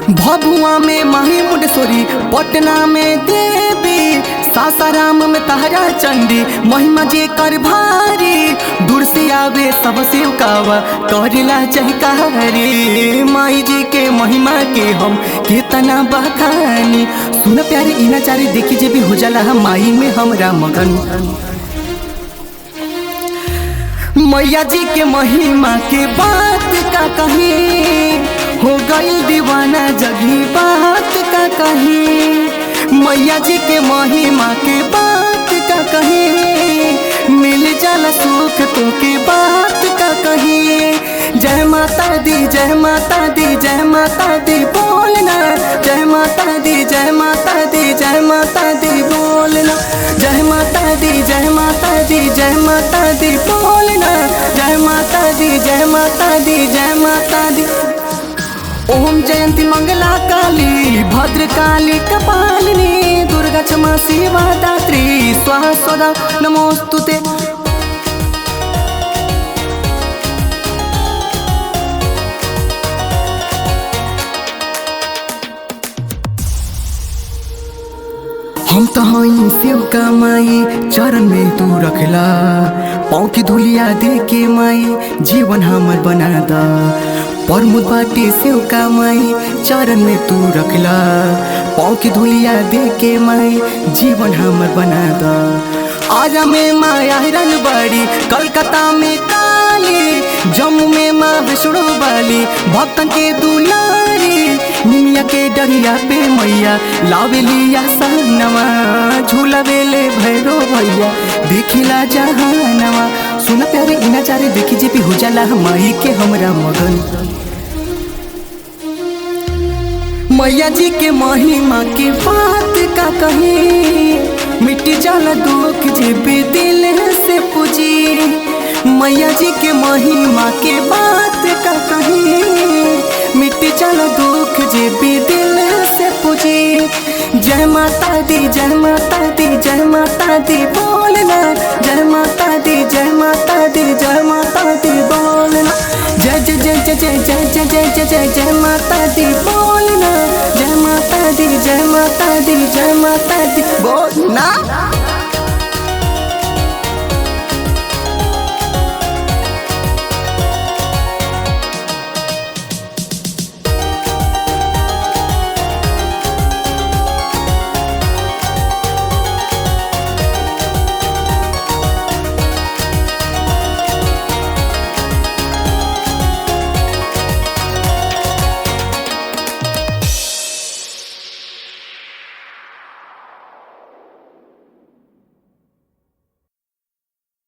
भभुआ में माही मुंडेश्वरी, पटना में देवी, सासाराम में तारा चंडी, महिमा जे कर भारी। दूर से आवे सब सेवकावा करेला चहकारी। माई जी के महिमा के हम कितना बखानी। सुन प्यारे इना चारी देखी जे भी हो जाला माई में हमरा मगन। मैया जी के महिमा के बात का कहीं, हो गई दीवाना जगी बात का कहीं। मैया जी के महिमा के बात का कहीं, मिल जाला सुख तो के बात का कहीं। जय माता दी जय माता दी जय माता दी बोलना, जय माता दी जय माता दी जय माता दी बोलना, जय माता दी जय माता दी जय माता दी बोलना, जय माता दी जय माता दी जय माता दी। ओम जयंती मंगला काली, भद्र काली कपालिनी, दुर्गा क्षमा शिवा दात्री, स्वाहा स्वदा नमोस्तुते। हम तो हई सेवका माई, चरण में तू रखला। पाँव की धुलिया दे के माई, जीवन हमर बना दा। प्रमुख बाटी सेवका माई, चरण में तू रखला। पाँव की धुलिया दे के माई, जीवन हमर बना दा। आजा में माया हिरन बड़ी, कलकत्ता में काली, जम्मू में माँ विष्णु बाली, भक्तन के दुलारी। निमिया के डरिया पे मैया लावेलिया सहनवा, झूला वेले भैरो भैया देखिला जहानवा। सुना प्यारे इना चारे देखी जे भी हो जाला माई के हमरा मगन। मैया जी के महिमा के बात का कहीं, मिट्टी जाला दुख जे भी दिल से पूजी। मैया जी के महिमा के बात का कहीं, मिट्टी जाला दुख जे भी दिल से पूजी। जय माता दी जय माता दी जय माता दी बोलना, जय माता दी जय माता दी जय माता दी बोलना, जय जय जय जय जय जय जय जय जय जय जय माता दी बोलना, जय माता दी जय माता दी जय माता दी बोलना।